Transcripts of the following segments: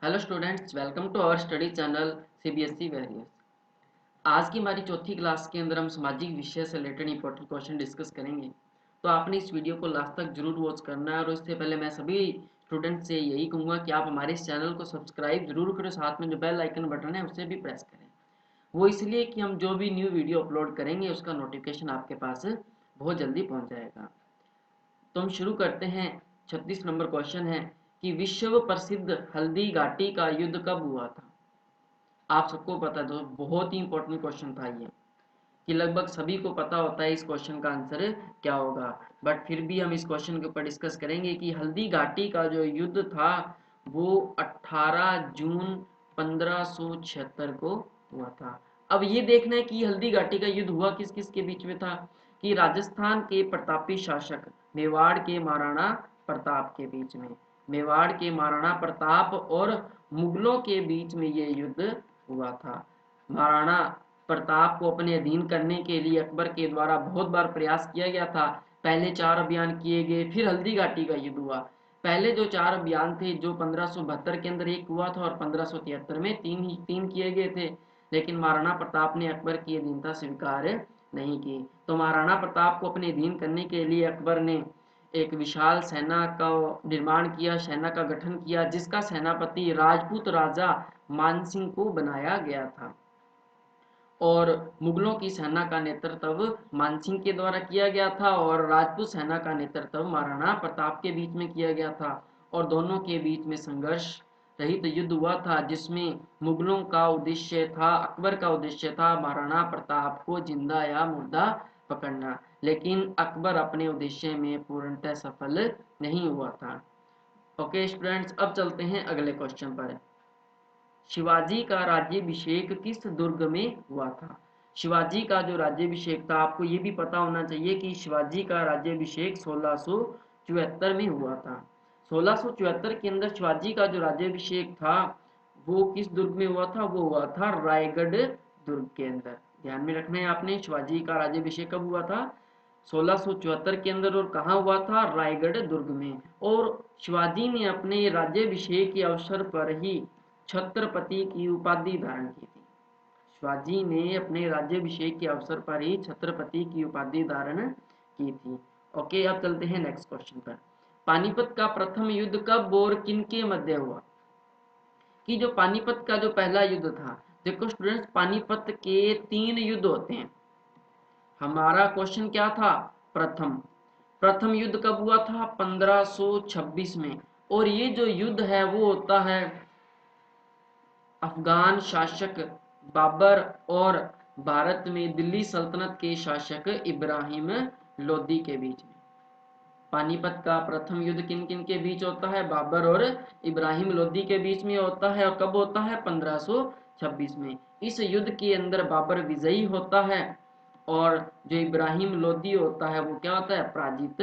Hello students, welcome to our study channel CBSE various. आज की हमारी चौथी क्लास के अंदर हम सामाजिक विषय से रिलेटेड इंपॉर्टेंट क्वेश्चन डिस्कस करेंगे। तो आपने इस वीडियो को लास्ट तक जरूर वॉच करना है और उससे पहले मैं सभी स्टूडेंट से यही कहूँगा कि आप हमारे इस चैनल को सब्सक्राइब जरूर करें, साथ में जो बेल आइकन बटन है उसे भी प्रेस करें। वो इसलिए कि हम जो भी न्यू वीडियो अपलोड करेंगे उसका नोटिफिकेशन आपके पास बहुत जल्दी पहुँच जाएगा। तो हम शुरू करते हैं। 36 नंबर क्वेश्चन है कि विश्व प्रसिद्ध हल्दी घाटी का युद्ध कब हुआ था। आप सबको पता है, तो बहुत ही इंपॉर्टेंट क्वेश्चन था ये, कि लगभग सभी को पता होता है इस क्वेश्चन का आंसर क्या होगा, बट फिर भी हम इस क्वेश्चन के ऊपर डिस्कस करेंगे कि हल्दी घाटी का जो युद्ध था वो 18 जून 1576 को हुआ था। अब ये देखना है कि हल्दी घाटी का युद्ध हुआ किस किस के बीच में था। कि राजस्थान के प्रतापी शासक मेवाड़ के महाराणा प्रताप के बीच में, मेवाड़ के महाराणा प्रताप और मुगलों के बीच में ये युद्ध हुआ था। महाराणा प्रताप को अपने अधीन करने के लिए अकबर के द्वारा बहुत बार प्रयास किया गया था। पहले 4 अभियान किए गए, फिर हल्दी घाटी का युद्ध हुआ। पहले जो 4 अभियान थे, जो 1572 के अंदर एक हुआ था और 1573 में तीन किए गए थे, लेकिन महाराणा प्रताप ने अकबर की अधीनता स्वीकार नहीं की। तो महाराणा प्रताप को अपने अधीन करने के लिए अकबर ने एक विशाल सेना का निर्माण किया, सेना का गठन किया, जिसका सेनापति राजपूत राजा मानसिंह को बनाया गया था। और मुगलों की सेना का नेतृत्व मानसिंह के द्वारा किया गया था और राजपूत सेना का नेतृत्व महाराणा प्रताप के बीच में किया गया था। और दोनों के बीच में संघर्ष रहित युद्ध हुआ था, जिसमें मुगलों का उद्देश्य था, अकबर का उद्देश्य था महाराणा प्रताप को जिंदा या मुर्दा पकड़ना, लेकिन अकबर अपने उद्देश्य में पूर्णतः सफल नहीं हुआ था। ओके स्टूडेंट्स, अब चलते हैं अगले क्वेश्चन पर। शिवाजी का राज्याभिषेक किस दुर्ग में हुआ था। शिवाजी का जो राज्याभिषेक था, आपको ये भी पता होना चाहिए कि शिवाजी का राज्याभिषेक 1674 में हुआ था। 1674 के अंदर शिवाजी का जो राज्याभिषेक था वो किस दुर्ग में हुआ था, वो हुआ था रायगढ़ दुर्ग के अंदर। ध्यान में रखना है आपने, शिवाजी का राज्याभिषेक कब हुआ था, 1674 के अंदर, और कहाँ हुआ था, रायगढ़ दुर्ग में। और शिवाजी ने अपने राज्याभिषेक के अवसर पर ही छत्रपति की उपाधि धारण की थी। शिवाजी ने अपने राज्याभिषेक के अवसर पर ही छत्रपति की उपाधि धारण की थी। ओके, अब चलते हैं नेक्स्ट क्वेश्चन पर। पानीपत का प्रथम युद्ध कब और किन के मध्य हुआ। कि जो पानीपत का जो पहला युद्ध था, देखो स्टूडेंट्स, पानीपत के 3 युद्ध होते हैं। हमारा क्वेश्चन क्या था, प्रथम युद्ध कब हुआ था, 1526 में। और ये जो युद्ध है वो होता है अफगान शासक बाबर और भारत में दिल्ली सल्तनत के शासक इब्राहिम लोदी के बीच में। पानीपत का प्रथम युद्ध किन किन के बीच होता है, बाबर और इब्राहिम लोदी के बीच में होता है। और कब होता है, 1526 में। इस युद्ध के अंदर बाबर विजयी होता है और जो इब्राहिम लोदी होता है वो क्या होता है, पराजित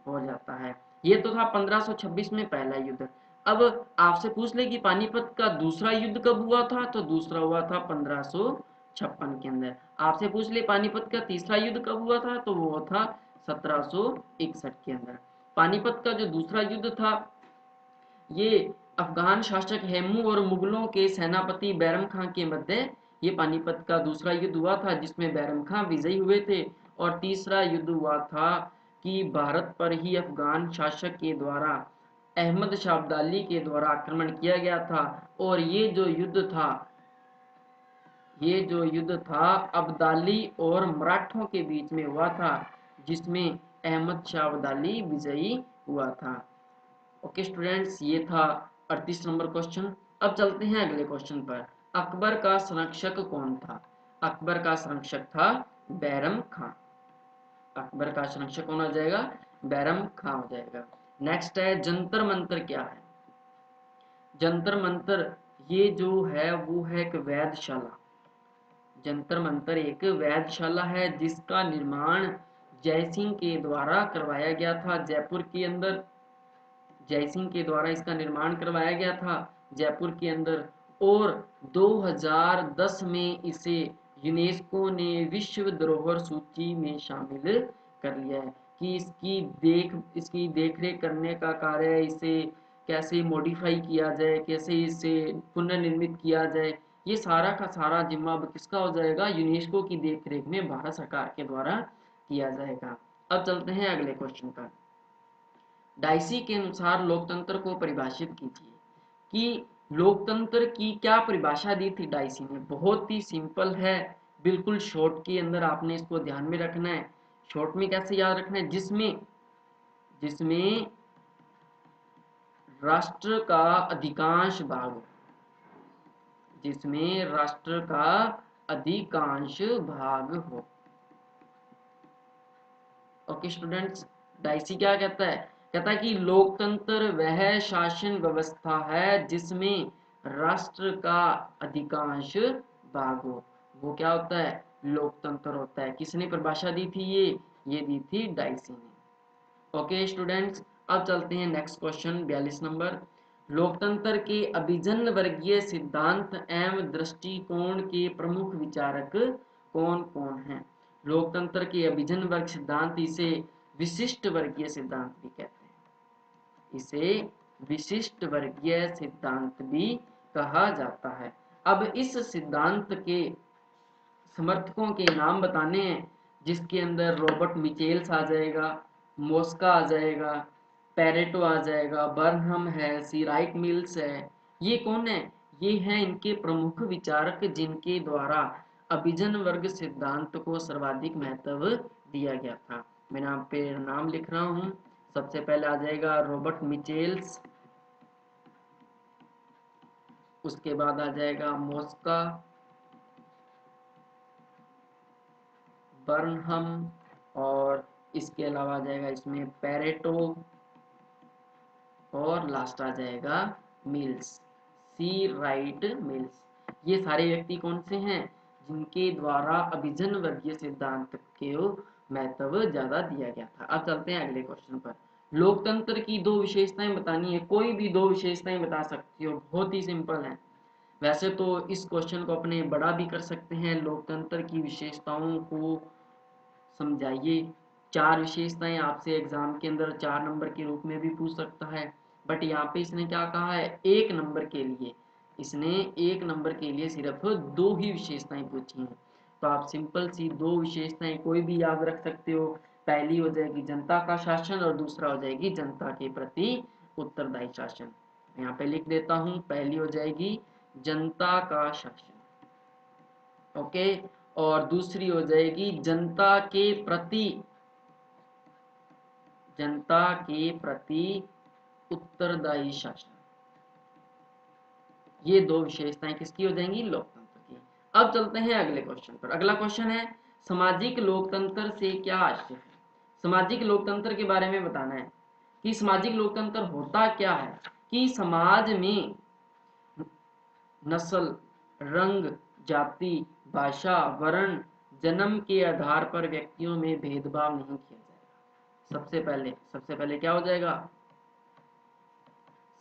हो जाता है। ये तो था 1526 में पहला युद्ध। अब आपसे पूछ ले कि पानीपत का दूसरा युद्ध कब हुआ था, तो दूसरा हुआ था 1556 के अंदर। आपसे पूछ ले पानीपत का तीसरा युद्ध कब हुआ था, तो वो था 1761 के अंदर। पानीपत का जो दूसरा युद्ध था ये अफगान शासक हेमू और मुगलों के सेनापति बैरम खां के मध्य ये पानीपत का दूसरा युद्ध हुआ था, जिसमें बैरम खां विजयी हुए थे। और तीसरा युद्ध हुआ था कि भारत पर ही अफगान शासक के द्वारा अहमद शाह अब्दाली के द्वारा आक्रमण किया गया था। और ये जो युद्ध था अब्दाली और मराठों के बीच में हुआ था, जिसमें अहमद शाह अब्दाली विजयी हुआ था। ओके स्टूडेंट्स, ये था 38 नंबर क्वेश्चन। अब चलते हैं अगले क्वेश्चन पर। अकबर का संरक्षक कौन था। अकबर का संरक्षक था बैरम खां। अकबर का संरक्षक कौन हो जाएगा, बैरम खां हो जाएगा। नेक्स्ट है जंतर मंतर क्या है। जंतर मंतर ये जो है वो है एक वेधशाला। जंतर मंतर एक वेधशाला है जिसका निर्माण जयसिंह के द्वारा करवाया गया था जयपुर के अंदर। जयसिंह के द्वारा इसका निर्माण करवाया गया था जयपुर के अंदर। और 2010 में इसे यूनेस्को ने विश्व धरोहर सूची में शामिल कर लिया है। कि इसकी देखरेख करने का कार्य, इसे कैसे मॉडिफाई किया जाए, कैसे इसे पुनर्निर्मित किया जाए, ये सारा का सारा जिम्मा अब किसका हो जाएगा, यूनेस्को की देखरेख में भारत सरकार के द्वारा किया जाएगा। अब चलते हैं अगले क्वेश्चन पर। डाइसी के अनुसार लोकतंत्र को परिभाषित कीजिए, कि लोकतंत्र की क्या परिभाषा दी थी डाइसी ने। बहुत ही सिंपल है, बिल्कुल शॉर्ट के अंदर आपने इसको ध्यान में रखना है। शॉर्ट में कैसे याद रखना है, जिसमें जिसमें राष्ट्र का अधिकांश भाग, जिसमें राष्ट्र का अधिकांश भाग हो। ओके स्टूडेंट्स, डाइसी क्या कहता है, कहता है कि लोकतंत्र वह शासन व्यवस्था है जिसमें राष्ट्र का अधिकांश भाग हो, वो क्या होता है, लोकतंत्र होता है। किसने परिभाषा दी थी, ये दी थी डाइसी ने। ओके स्टूडेंट्स, अब चलते हैं नेक्स्ट क्वेश्चन 42 नंबर। लोकतंत्र के अभिजन वर्गीय सिद्धांत एवं दृष्टिकोण के प्रमुख विचारक कौन कौन हैं। लोकतंत्र के अभिजन वर्ग सिद्धांत, इसे विशिष्ट वर्गीय सिद्धांत भी कहते हैं, इसे विशिष्ट वर्गीय सिद्धांत भी कहा जाता है। अब इस सिद्धांत के समर्थकों के नाम बताने हैं, जिसके अंदर रॉबर्ट मिचेल्स आ जाएगा, मोस्का आ जाएगा, पेरेटो आ जाएगा, बर्नहम है, सी राइट मिल्स है। ये कौन है, ये हैं इनके प्रमुख विचारक जिनके द्वारा अभिजन वर्ग सिद्धांत को सर्वाधिक महत्व दिया गया था। मैं यहाँ पे नाम लिख रहा हूँ। सबसे पहले आ जाएगा रॉबर्ट मिचेल्स, उसके बाद आ जाएगा मोस्का, बर्नहम, और इसके अलावा आ जाएगा इसमें पेरेटो, और लास्ट आ जाएगा मिल्स, सी राइट मिल्स। ये सारे व्यक्ति कौन से हैं, जिनके द्वारा अभिजन वर्गीय सिद्धांत के महत्व ज्यादा दिया गया था। अब चलते हैं अगले क्वेश्चन पर। लोकतंत्र की दो विशेषताएं बतानी है, कोई भी दो विशेषताएं बता सकती हो, बहुत ही सिंपल है। वैसे तो इस क्वेश्चन को अपने बड़ा भी कर सकते हैं, लोकतंत्र की विशेषताओं को समझाइए। 4 विशेषताएं आपसे एग्जाम के अंदर 4 नंबर के रूप में भी पूछ सकता है, बट यहाँ पे इसने क्या कहा है, 1 नंबर के लिए, इसने 1 नंबर के लिए सिर्फ 2 ही विशेषताएं पूछी हैं। तो आप सिंपल सी 2 विशेषताएं कोई भी याद रख सकते हो। पहली हो जाएगी जनता का शासन, और दूसरा हो जाएगी जनता के प्रति उत्तरदायी शासन। यहाँ पे लिख देता हूँ, पहली हो जाएगी जनता का शासन, ओके, और दूसरी हो जाएगी जनता के प्रति उत्तरदायी शासन। ये 2 विशेषताएं किसकी हो जाएंगी, लोकतंत्र की। अब चलते हैं अगले क्वेश्चन पर। अगला क्वेश्चन है, सामाजिक लोकतंत्र से क्या आशय है। सामाजिक लोकतंत्र के बारे में बताना है कि सामाजिक लोकतंत्र होता क्या है, कि समाज में नस्ल, रंग, जाति, भाषा, वर्ण, जन्म के आधार पर व्यक्तियों में भेदभाव नहीं किया जाएगा। सबसे पहले क्या हो जाएगा,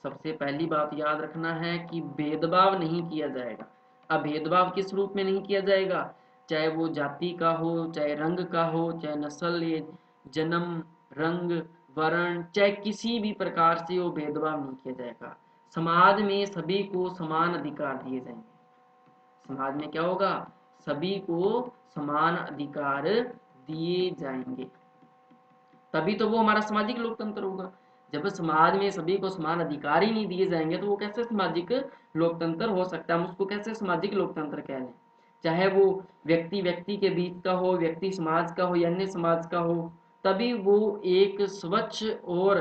सबसे पहली बात याद रखना है कि भेदभाव नहीं किया जाएगा। अब भेदभाव किस रूप में नहीं किया जाएगा, चाहे वो जाति का हो, चाहे रंग का हो, चाहे नस्ल, जन्म, रंग, वर्ण, चाहे किसी भी प्रकार से वो भेदभाव नहीं किया जाएगा। समाज में सभी को समान अधिकार दिए जाएंगे। समाज में क्या होगा, सभी को समान अधिकार दिए जाएंगे, तभी तो वो हमारा सामाजिक लोकतंत्र होगा। जब समाज में सभी को समान अधिकार ही नहीं दिए जाएंगे तो वो कैसे सामाजिक लोकतंत्र हो सकता है, हम उसको कैसे सामाजिक लोकतंत्र कह लें। चाहे वो व्यक्ति व्यक्ति के बीच का हो, व्यक्ति समाज का हो या अन्य समाज का हो, तभी वो एक स्वच्छ और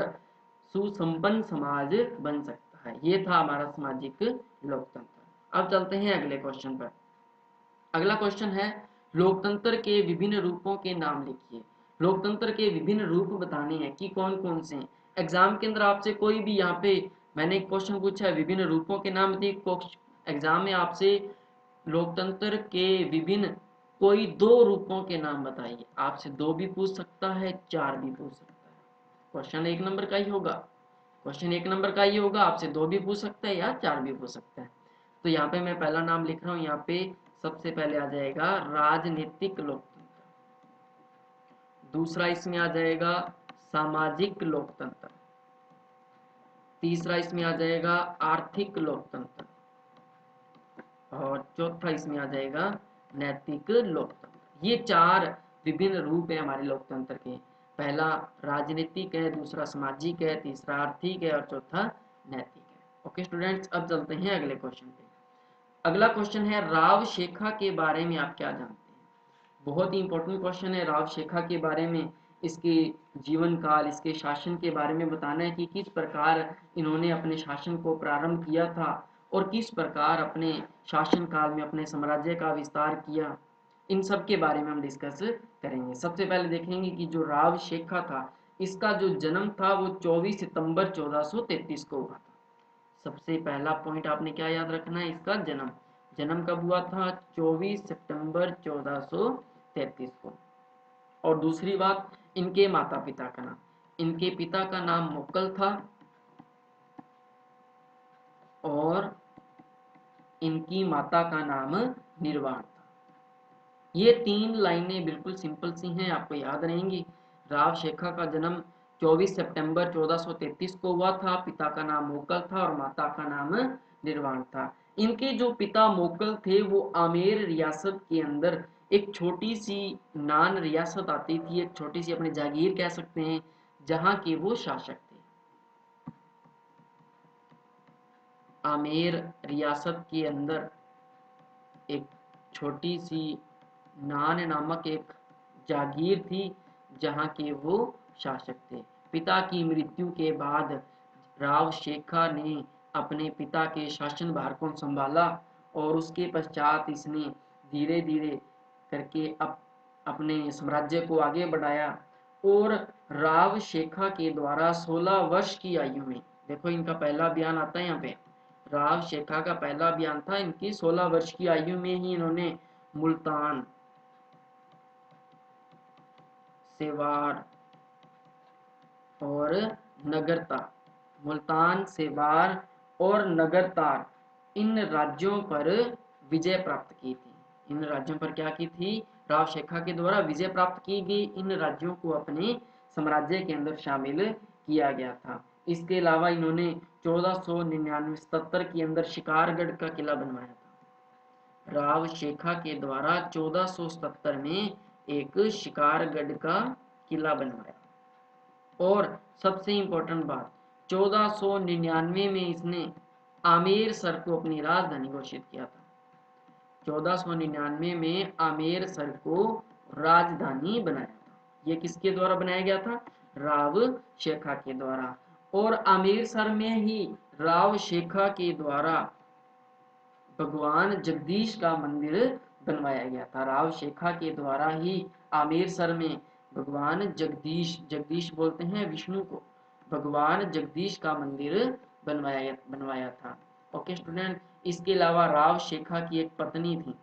सुसंपन्न समाज बन सकता है। ये था हमारा सामाजिक लोकतंत्र। अब चलते हैं अगले क्वेश्चन पर। अगला क्वेश्चन है, लोकतंत्र के विभिन्न रूपों के नाम लिखिए। लोकतंत्र के विभिन्न रूप बताने हैं कि कौन कौन से हैं। एग्जाम के अंदर आपसे कोई भी, यहाँ पे मैंने एक क्वेश्चन पूछा है विभिन्न रूपों के नाम दिए, एग्जाम में आपसे लोकतंत्र के विभिन्न कोई 2 रूपों के नाम बताइए। आपसे 2 भी पूछ सकता है, 4 भी पूछ सकता है। क्वेश्चन 1 नंबर का ही होगा, क्वेश्चन 1 नंबर का ही होगा, आपसे 2 भी पूछ सकता है या 4 भी पूछ सकता है। तो यहाँ पे मैं पहला नाम लिख रहा हूँ, यहाँ पे सबसे पहले आ जाएगा राजनीतिक लोकतंत्र, दूसरा इसमें आ जाएगा सामाजिक लोकतंत्र, तीसरा इसमें आ जाएगा आर्थिक लोकतंत्र, और चौथा इसमें आ जाएगा नैतिक लोकतंत्र। ये चार विभिन्न रूप है हमारे लोकतंत्र के। पहला राजनीतिक है, दूसरा सामाजिक है, तीसरा आर्थिक है और चौथा नैतिक है। ओके स्टूडेंट्स, अब चलते हैं अगले क्वेश्चन पे। अगला क्वेश्चन है राव शेखा के बारे में आप क्या जानते हैं। बहुत ही इंपॉर्टेंट क्वेश्चन है राव शेखा के बारे में। इसके जीवन काल, इसके शासन के बारे में बताना है कि किस प्रकार इन्होंने अपने शासन को प्रारंभ किया था और किस प्रकार अपने शासन काल में अपने साम्राज्य का विस्तार किया। इन सब के बारे में हम डिस्कस करेंगे। सबसे पहले देखेंगे कि जो राव शेखा था, इसका जो जन्म था वो 24 सितंबर 1433 को हुआ था। सबसे पहला पॉइंट आपने क्या याद रखना है, इसका जन्म। जन्म कब हुआ था? 24 सितंबर 1433 को। और दूसरी बात, इनके माता पिता का नाम। इनके पिता का नाम मुक्कल था और इनकी माता का नाम निर्वाण था। ये तीन लाइनें बिल्कुल सिंपल सी हैं, आपको याद रहेंगी। राव शेखा का जन्म 24 सितंबर 1433 को हुआ था। पिता का नाम मोकल था और माता का नाम निर्वाण था। इनके जो पिता मोकल थे वो आमेर रियासत के अंदर एक छोटी सी नान रियासत आती थी, एक छोटी सी अपनी जागीर कह सकते हैं, जहां के वो शासक थे। आमेर रियासत के अंदर एक छोटी सी नान नामक एक जागीर थी, जहां के वो शासक थे। पिता की मृत्यु के बाद राव शेखा ने अपने पिता के शासन भार को संभाला और उसके पश्चात इसने धीरे धीरे करके अपने साम्राज्य को आगे बढ़ाया। और राव शेखा के द्वारा 16 वर्ष की आयु में, देखो इनका पहला बयान आता है यहाँ पे, राव शेखा का पहला बयान था इनकी 16 वर्ष की आयु में ही इन्होंने मुल्तान, सेवार और नगरतार, मुल्तान, सेवार और नगरतार, इन राज्यों पर विजय प्राप्त की थी। इन राज्यों पर क्या की थी? राव शेखा के द्वारा विजय प्राप्त की गई। इन राज्यों को अपने साम्राज्य के अंदर शामिल किया गया था। इसके अलावा इन्होंने 1499-77 के अंदर शिकारगढ़ का किला बनवाया था। राव शेखा के द्वारा 1477 में एक शिकारगढ़ का किला बनवाया। और सबसे इंपॉर्टेंट बात, 1499 में इसने आमेर सर को अपनी राजधानी घोषित किया था। 1499 में आमेर सर को राजधानी बनाया था। ये किसके द्वारा बनाया गया था? राव शेखा के द्वारा। और आमेर सर में ही राव शेखा के द्वारा भगवान जगदीश का मंदिर बनवाया गया था। राव शेखा के द्वारा ही आमेर सर में भगवान जगदीश, जगदीश बोलते हैं विष्णु को, भगवान जगदीश का मंदिर बनवाया था। ओके स्टूडेंट, इसके अलावा राव शेखा की एक पत्नी थी,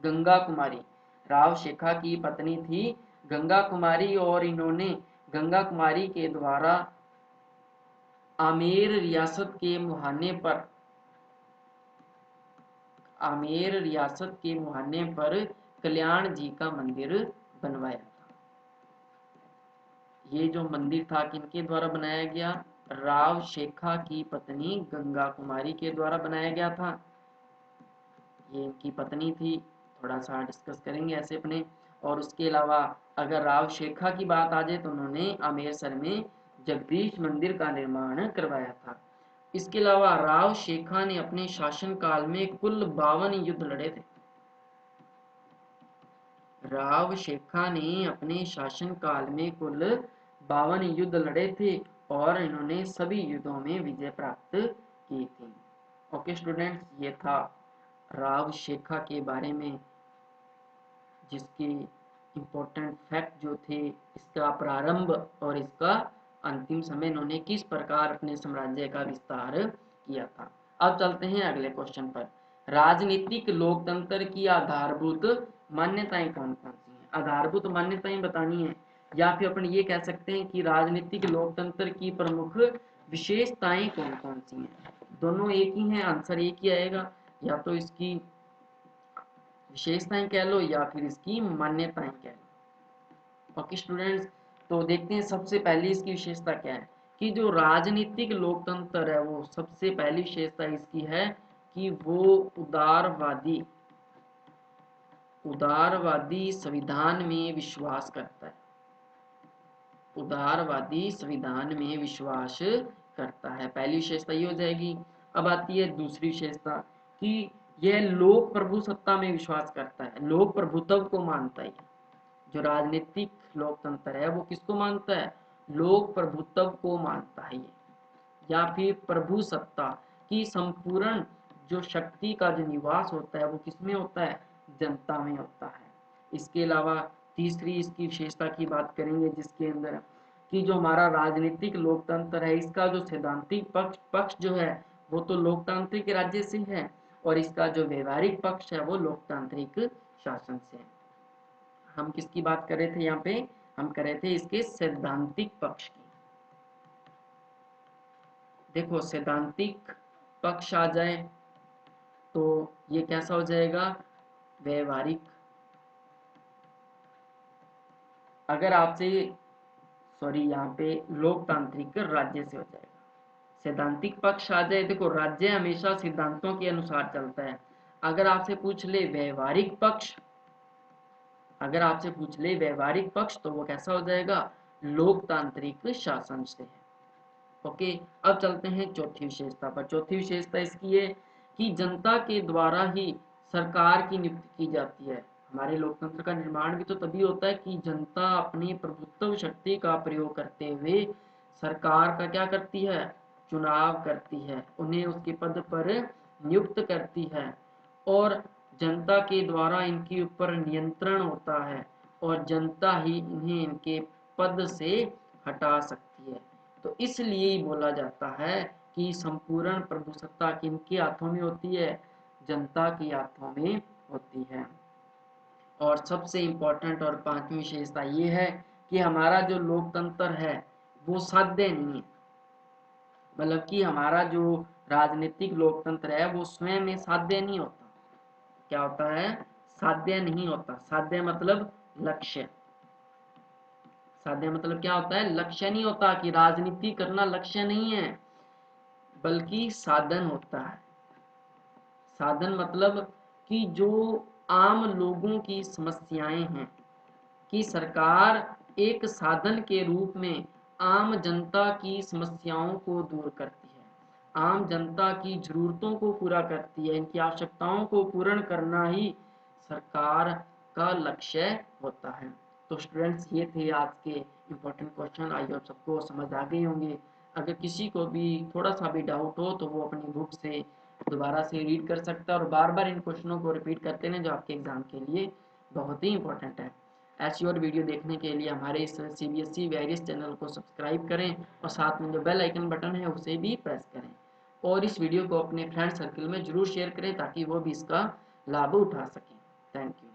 गंगा कुमारी। राव शेखा की पत्नी थी गंगा कुमारी, और इन्होंने गंगा कुमारी के द्वारा आमेर रियासत के मुहाने पर, आमेर रियासत के मुहाने पर कल्याण जी का मंदिर बनवाया था। ये जो मंदिर था किनके द्वारा बनाया गया? राव शेखा की पत्नी गंगा कुमारी के द्वारा बनाया गया था। ये इनकी पत्नी थी, थोड़ा सा डिस्कस करेंगे ऐसे अपने। और उसके अलावा अगर राव शेखा की बात आ जाए तो उन्होंने आमेरसर में जगदीश मंदिर का निर्माण करवाया था। इसके अलावा राव शेखा ने अपने शासन काल में कुल 52 युद्ध लड़े थे। राव शेखा ने अपने शासन काल में कुल 52 युद्ध लड़े थे और इन्होंने सभी युद्धों में विजय प्राप्त की थी। ओके स्टूडेंट्स, ये था राव शेखा के बारे में, जिसके इम्पोर्टेंट फैक्ट जो थे, इसका प्रारंभ और इसका अंतिम समय, इन्होंने किस प्रकार अपने साम्राज्य का विस्तार किया था। अब चलते हैं अगले क्वेश्चन पर। राजनीतिक लोकतंत्र की आधारभूत मान्यताएं कौन कौन सी हैं? आधारभूत मान्यताएं बतानी है, या फिर अपन ये कह सकते हैं कि राजनीतिक लोकतंत्र की प्रमुख विशेषताएं कौन कौन सी हैं। दोनों एक ही हैं, आंसर एक ही आएगा। या तो इसकी विशेषताएं कह लो या फिर इसकी मान्यताएं कह लो। ओके स्टूडेंट्स, तो देखते हैं सबसे पहले इसकी विशेषता क्या है कि जो राजनीतिक लोकतंत्र है वो सबसे पहली विशेषता इसकी है कि वो उदारवादी संविधान में विश्वास करता है। उदारवादी संविधान में विश्वास करता है, पहली विशेषता ये हो जाएगी। अब आती है दूसरी विशेषता कि यह लोक प्रभु सत्ता में विश्वास करता है, लोक प्रभुत्व को मानता है। जो राजनीतिक लोकतंत्र है वो किसको मानता है? लोक प्रभुत्व को मानता है ये, या फिर प्रभु सत्ता की संपूर्ण जो शक्ति का जो निवास होता है वो किसमें होता है? जनता में होता है। इसके अलावा तीसरी इसकी विशेषता की बात करेंगे जिसके अंदर कि जो हमारा राजनीतिक लोकतंत्र है इसका जो सैद्धांतिक पक्ष जो है वो तो लोकतांत्रिक राज्य से है, और इसका जो व्यवहारिक पक्ष है वो लोकतांत्रिक शासन से है। हम किसकी बात कर रहे थे यहाँ पे? हम कर रहे थे इसके सैद्धांतिक पक्ष की। देखो सैद्धांतिक पक्ष आ जाए तो ये कैसा हो जाएगा? व्यवहारिक। अगर आपसे यहाँ पे लोकतांत्रिक राज्य से हो जाएगा। सैद्धांतिक पक्ष आ जाए, देखो राज्य हमेशा सिद्धांतों के अनुसार चलता है। अगर आपसे पूछ ले व्यवहारिक पक्ष, तो वो कैसा हो जाएगा? लोकतांत्रिक शासन से है। ओके, अब चलते हैं चौथी विशेषता पर। चौथी विशेषता इसकी है कि जनता के द्वारा ही सरकार की नियुक्ति की जाती है। हमारे लोकतंत्र का निर्माण भी तो तभी होता है कि जनता अपनी प्रभुत्व शक्ति का प्रयोग करते हुए सरकार का क्या करती है? चुनाव करती है, उन्हें उसके पद पर नियुक्त करती है, और जनता के द्वारा इनके ऊपर नियंत्रण होता है, और जनता ही इन्हें इनके पद से हटा सकती है। तो इसलिए ही बोला जाता है कि संपूर्ण प्रभुसत्ता किनके हाथों में होती है? जनता के हाथों में होती है। और सबसे इम्पोर्टेंट और पांचवी विशेषता ये है कि हमारा जो लोकतंत्र है वो साध्य नहीं है, मतलब कि हमारा जो राजनीतिक लोकतंत्र है वो स्वयं में साध्य नहीं होता। क्या होता है? साध्य नहीं होता। साध्य मतलब लक्ष्य। साध्य मतलब क्या होता है? लक्ष्य नहीं होता, कि राजनीति करना लक्ष्य नहीं है, बल्कि साधन होता है। साधन मतलब कि जो आम लोगों की समस्याएं हैं, कि सरकार एक साधन के रूप में आम जनता की समस्याओं को दूर करती है, आम जनता की जरूरतों को पूरा करती है, इनकी आवश्यकताओं को पूर्ण करना ही सरकार का लक्ष्य होता है। तो स्टूडेंट्स ये थे आज के इम्पोर्टेंट क्वेश्चन। आई होप सबको समझ आ गए होंगे। अगर किसी को भी थोड़ा सा भी डाउट हो तो वो अपनी बुक से दोबारा से रीड कर सकता है, और बार बार इन क्वेश्चनों को रिपीट करते रहें जो आपके एग्जाम के लिए बहुत ही इंपॉर्टेंट है। ऐसी और वीडियो देखने के लिए हमारे इस CBSE वेरियस चैनल को सब्सक्राइब करें, और साथ में जो बेल आइकन बटन है उसे भी प्रेस करें, और इस वीडियो को अपने फ्रेंड सर्कल में जरूर शेयर करें ताकि वो भी इसका लाभ उठा सकें। Thank you.